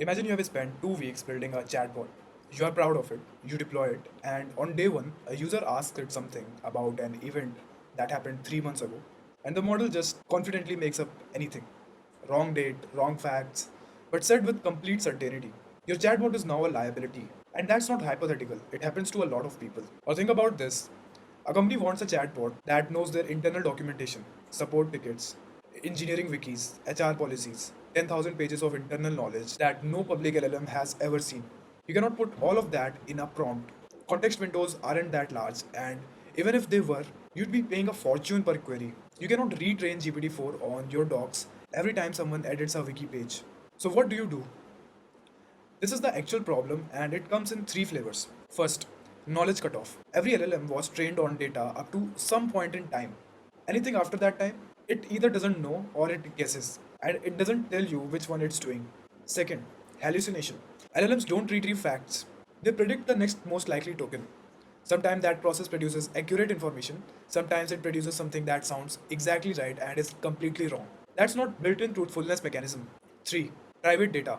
Imagine you have spent 2 weeks building a chatbot. You are proud of it, you deploy it, and on day one, a user asks it something about an event that happened 3 months ago, and the model just confidently makes up anything. Wrong date, wrong facts, but said with complete certainty. Your chatbot is now a liability, and that's not hypothetical, it happens to a lot of people. Or think about this, a company wants a chatbot that knows their internal documentation, support tickets, engineering wikis, HR policies, 10,000 pages of internal knowledge that no public LLM has ever seen. You cannot put all of that in a prompt. Context windows aren't that large, and even if they were, you'd be paying a fortune per query. You cannot retrain GPT-4 on your docs every time someone edits a wiki page. So, what do you do? This is the actual problem, and it comes in three flavors. First, knowledge cutoff. Every LLM was trained on data up to some point in time. Anything after that time, it either doesn't know or it guesses, and it doesn't tell you which one it's doing. Second, hallucination. LLMs don't retrieve facts, they predict the next most likely token. Sometimes that process produces accurate information, sometimes it produces something that sounds exactly right and is completely wrong. That's not built in truthfulness mechanism. 3. Private data.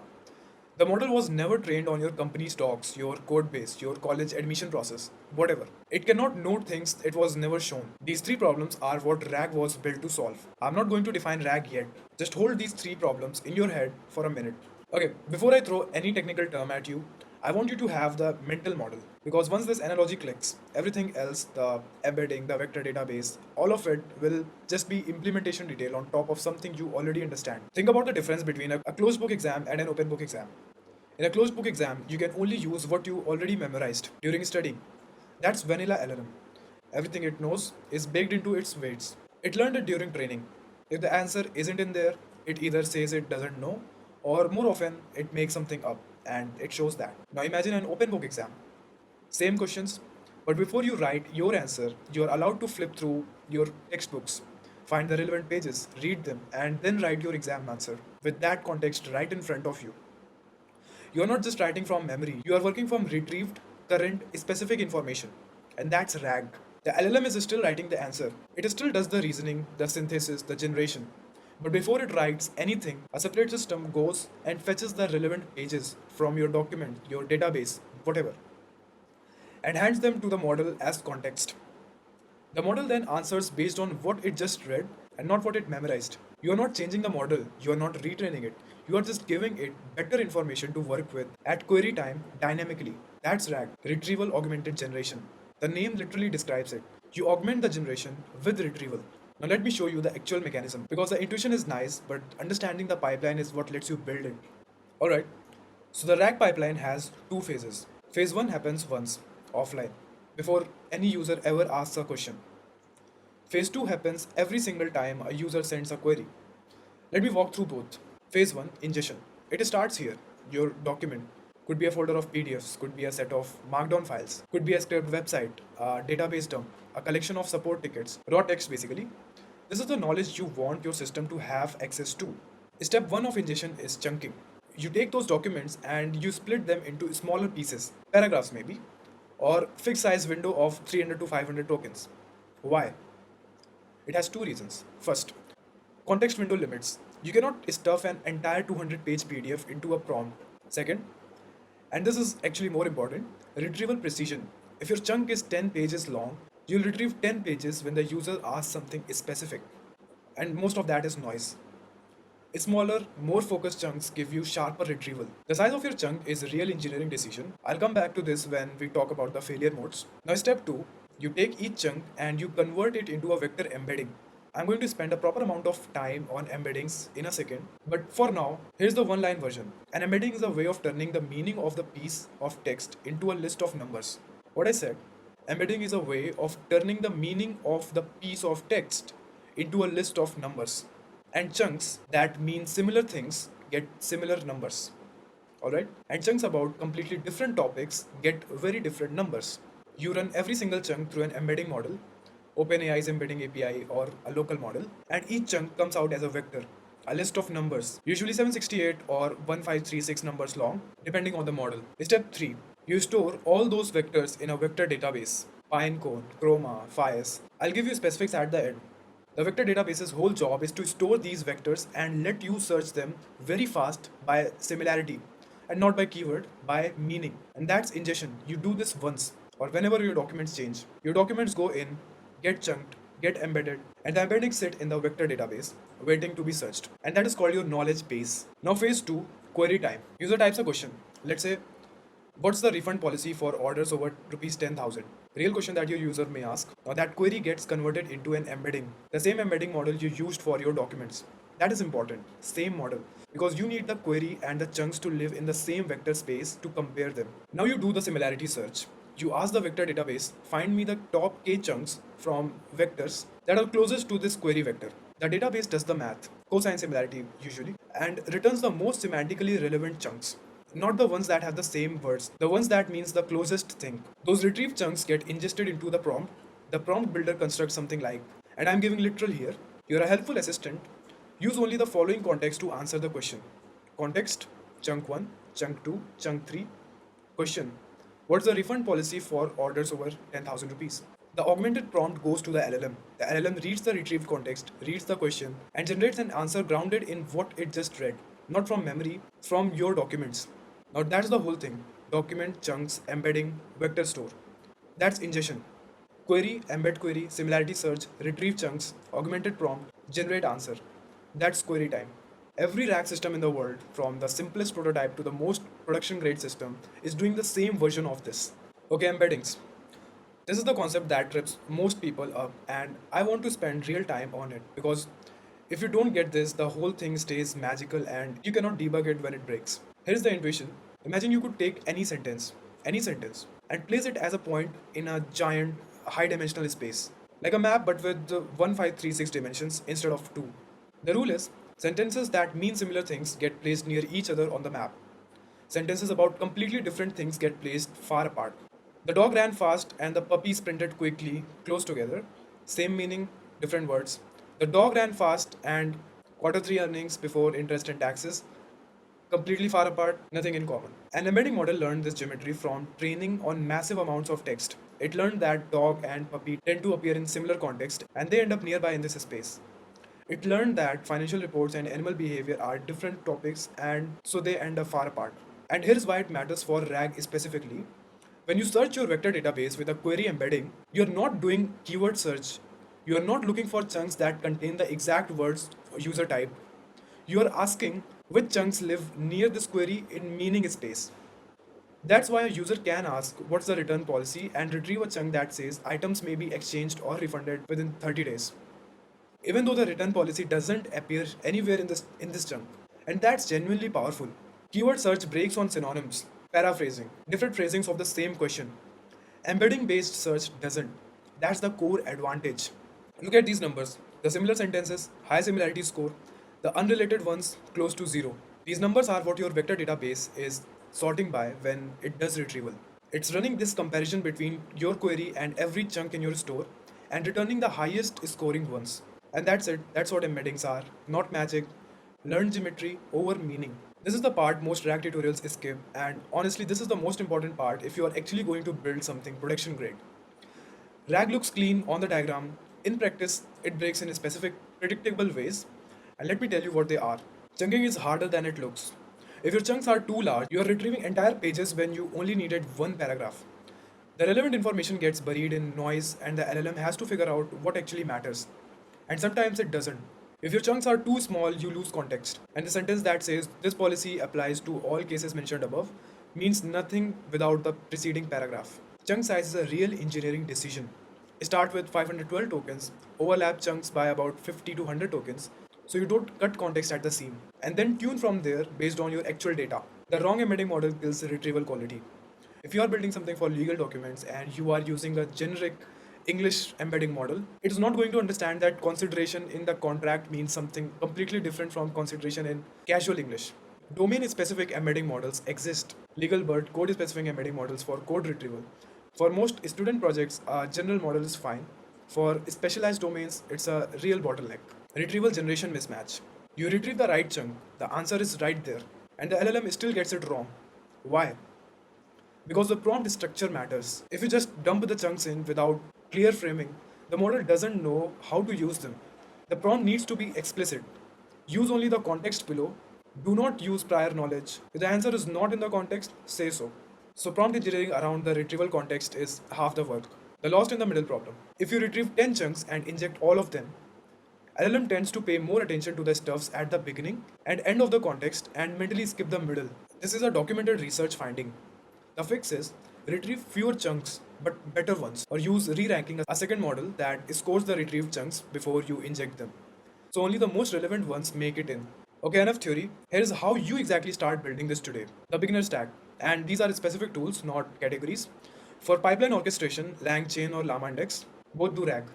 The model was never trained on your company's docs, your code base, your college admission process, whatever. It cannot note things it was never shown. These three problems are what RAG was built to solve. I'm not going to define RAG yet. Just hold these three problems in your head for a minute. Okay, before I throw any technical term at you, I want you to have the mental model. Because once this analogy clicks, everything else, the embedding, the vector database, all of it will just be implementation detail on top of something you already understand. Think about the difference between a closed book exam and an open book exam. In a closed book exam, you can only use what you already memorized during studying. That's vanilla LLM. Everything it knows is baked into its weights. It learned it during training. If the answer isn't in there, it either says it doesn't know, or more often, it makes something up, and it shows that. Now imagine an open book exam. Same questions, but before you write your answer, you are allowed to flip through your textbooks, find the relevant pages, read them, and then write your exam answer with that context right in front of you. You are not just writing from memory, you are working from retrieved, current, specific information. And that's RAG. The LLM is still writing the answer. It still does the reasoning, the synthesis, the generation. But before it writes anything, a separate system goes and fetches the relevant pages from your document, your database, whatever, and hands them to the model as context. The model then answers based on what it just read and not what it memorized. You are not changing the model, you are not retraining it. You are just giving it better information to work with at query time dynamically. That's RAG, Retrieval Augmented Generation. The name literally describes it. You augment the generation with retrieval. Now let me show you the actual mechanism because the intuition is nice, but understanding the pipeline is what lets you build it. Alright, so the RAG pipeline has two phases. Phase 1 happens once, offline, before any user ever asks a question. Phase 2 happens every single time a user sends a query. Let me walk through both. Phase 1, ingestion. It starts here. Your document could be a folder of PDFs, could be a set of markdown files, could be a script website, a database dump, a collection of support tickets, raw text basically. This is the knowledge you want your system to have access to. Step 1 of ingestion is chunking. You take those documents and you split them into smaller pieces, paragraphs maybe, or fixed size window of 300 to 500 tokens. Why? It has two reasons. First, context window limits. You cannot stuff an entire 200-page PDF into a prompt. Second, and this is actually more important, retrieval precision. If your chunk is 10 pages long, you'll retrieve 10 pages when the user asks something specific. And most of that is noise. Smaller, more focused chunks give you sharper retrieval. The size of your chunk is a real engineering decision. I'll come back to this when we talk about the failure modes. Now, step 2, you take each chunk and you convert it into a vector embedding. I'm going to spend a proper amount of time on embeddings in a second, but for now, here's the one line version. An embedding is a way of turning the meaning of the piece of text into a list of numbers. What I said, embedding is a way of turning the meaning of the piece of text into a list of numbers. And chunks that mean similar things get similar numbers. Alright? And chunks about completely different topics get very different numbers. You run every single chunk through an embedding model, OpenAI's embedding API or a local model, and each chunk comes out as a vector, a list of numbers, usually 768 or 1536 numbers long, depending on the model. Step 3. You store all those vectors in a vector database. Pinecone, Chroma, Fias. I'll give you specifics at the end. The vector database's whole job is to store these vectors and let you search them very fast by similarity. and not by keyword, by meaning. And that's ingestion. You do this once, or whenever your documents change. Your documents go in, get chunked, get embedded, and the embeddings sit in the vector database, waiting to be searched. And that is called your knowledge base. Now, phase 2, query time. User types a question. Let's say, what's the refund policy for orders over rupees 10,000? Real question that your user may ask. Now that query gets converted into an embedding. The same embedding model you used for your documents. That is important. Same model. Because you need the query and the chunks to live in the same vector space to compare them. Now you do the similarity search. You ask the vector database, find me the top k chunks from vectors that are closest to this query vector. The database does the math, cosine similarity usually, and returns the most semantically relevant chunks. Not the ones that have the same words, the ones that means the closest thing. Those retrieved chunks get ingested into the prompt. The prompt builder constructs something like, and I'm giving literal here, you're a helpful assistant. Use only the following context to answer the question. Context, chunk 1, chunk 2, chunk 3. Question, what's the refund policy for orders over 10,000 rupees? The augmented prompt goes to the LLM. The LLM reads the retrieved context, reads the question, and generates an answer grounded in what it just read, not from memory, from your documents. Now that's the whole thing. Document, chunks, embedding, vector store. That's ingestion. Query, embed query, similarity search, retrieve chunks, augmented prompt, generate answer. That's query time. Every rack system in the world, from the simplest prototype to the most production grade system, is doing the same version of this. Okay, embeddings. This is the concept that trips most people up, and I want to spend real time on it because if you don't get this, the whole thing stays magical and you cannot debug it when it breaks. Here's the intuition. Imagine you could take any sentence, and place it as a point in a giant high dimensional space, like a map but with 1536 dimensions instead of 2. The rule is sentences that mean similar things get placed near each other on the map. Sentences about completely different things get placed far apart. The dog ran fast and the puppy sprinted quickly, close together. Same meaning, different words. The dog ran fast and quarter 3 earnings before interest and taxes, completely far apart, nothing in common. An embedding model learned this geometry from training on massive amounts of text. It learned that dog and puppy tend to appear in similar context and they end up nearby in this space. It learned that financial reports and animal behavior are different topics and so they end up far apart. And here's why it matters for RAG specifically. When you search your vector database with a query embedding, you're not doing keyword search. You are not looking for chunks that contain the exact words user type. You are asking which chunks live near this query in meaning space. That's why a user can ask what's the return policy and retrieve a chunk that says items may be exchanged or refunded within 30 days. Even though the return policy doesn't appear anywhere in this chunk. And that's genuinely powerful. Keyword search breaks on synonyms, paraphrasing, different phrasings of the same question. Embedding based search doesn't. That's the core advantage. Look at these numbers. The similar sentences, high similarity score, the unrelated ones close to 0. These numbers are what your vector database is sorting by when it does retrieval. It's running this comparison between your query and every chunk in your store and returning the highest scoring ones. And that's it. That's what embeddings are. Not magic. Learn geometry over meaning. This is the part most RAG tutorials skip, and honestly, this is the most important part if you are actually going to build something production grade. RAG looks clean on the diagram. In practice, it breaks in specific, predictable ways. And let me tell you what they are. Chunking is harder than it looks. If your chunks are too large, you are retrieving entire pages when you only needed one paragraph. The relevant information gets buried in noise, and the LLM has to figure out what actually matters. And sometimes it doesn't. If your chunks are too small, you lose context. And the sentence that says this policy applies to all cases mentioned above means nothing without the preceding paragraph. Chunk size is a real engineering decision. Start with 512 tokens, overlap chunks by about 50 to 100 tokens, so you don't cut context at the seam, and then tune from there based on your actual data. The wrong embedding model kills retrieval quality. If you are building something for legal documents and you are using a generic English embedding model, it is not going to understand that consideration in the contract means something completely different from consideration in casual English. Domain specific embedding models exist. Legal but code specific embedding models for code retrieval. For most student projects, a general model is fine. For specialized domains, it's a real bottleneck. Retrieval generation mismatch. You retrieve the right chunk, the answer is right there, and the LLM still gets it wrong. Why? Because the prompt structure matters. If you just dump the chunks in without clear framing, the model doesn't know how to use them. The prompt needs to be explicit. Use only the context below. Do not use prior knowledge. If the answer is not in the context, say so. So prompt engineering around the retrieval context is half the work. The lost in the middle problem. If you retrieve 10 chunks and inject all of them, LLM tends to pay more attention to the stuffs at the beginning and end of the context and mentally skip the middle. This is a documented research finding. The fix is retrieve fewer chunks but better ones, or use re-ranking, a second model that scores the retrieved chunks before you inject them. So only the most relevant ones make it in. Okay, enough theory. Here's how you exactly start building this today. The beginner stack. And these are specific tools, not categories. For pipeline orchestration, LangChain or Llama Index, both do RAG.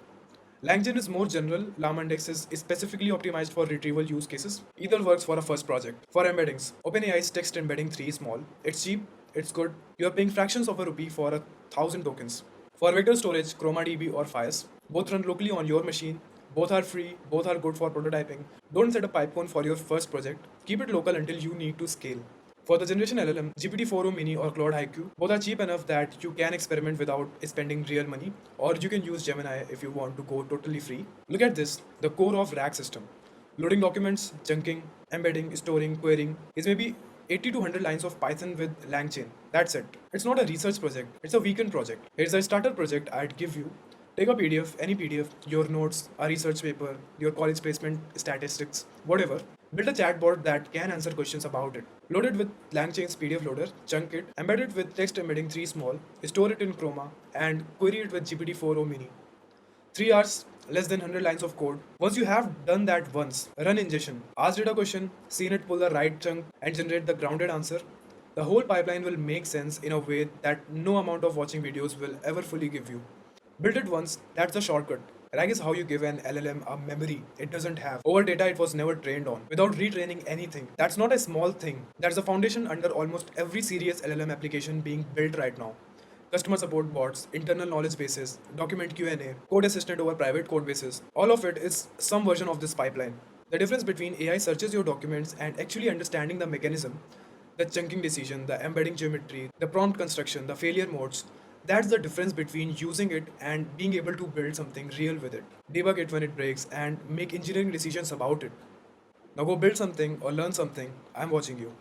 LangChain is more general, Llama Index is specifically optimized for retrieval use cases. Either works for a first project. For embeddings, OpenAI's text embedding 3 is small. It's cheap, it's good. You're paying fractions of a rupee for 1,000 tokens. For vector storage, ChromaDB or Fias, both run locally on your machine. Both are free, both are good for prototyping. Don't set a pipecone for your first project. Keep it local until you need to scale. For the generation LLM, GPT-4o Mini or Claude IQ, both are cheap enough that you can experiment without spending real money, or you can use Gemini if you want to go totally free. Look at this, the core of RAG system. Loading documents, chunking, embedding, storing, querying is maybe 80 to 100 lines of Python with LangChain. That's it. It's not a research project, it's a weekend project. Here's a starter project I'd give you. Take a PDF, any PDF, your notes, a research paper, your college placement statistics, whatever. Build a chatbot that can answer questions about it. Load it with LangChain's PDF loader, chunk it, embed it with text embedding 3 small, store it in Chroma, and query it with GPT-4o Mini. 3 hours, less than 100 lines of code. Once you have done that once, run ingestion. Ask it a question, seen it pull the right chunk, and generate the grounded answer. The whole pipeline will make sense in a way that no amount of watching videos will ever fully give you. Build it once, that's the shortcut. RAG is how you give an LLM a memory it doesn't have, over data it was never trained on, without retraining anything. That's not a small thing. That's the foundation under almost every serious LLM application being built right now. Customer support bots, internal knowledge bases, document Q&A, code assistant over private code bases. All of it is some version of this pipeline. The difference between AI searches your documents and actually understanding the mechanism, the chunking decision, the embedding geometry, the prompt construction, the failure modes, that's the difference between using it and being able to build something real with it. Debug it when it breaks and make engineering decisions about it. Now go build something or learn something. I'm watching you.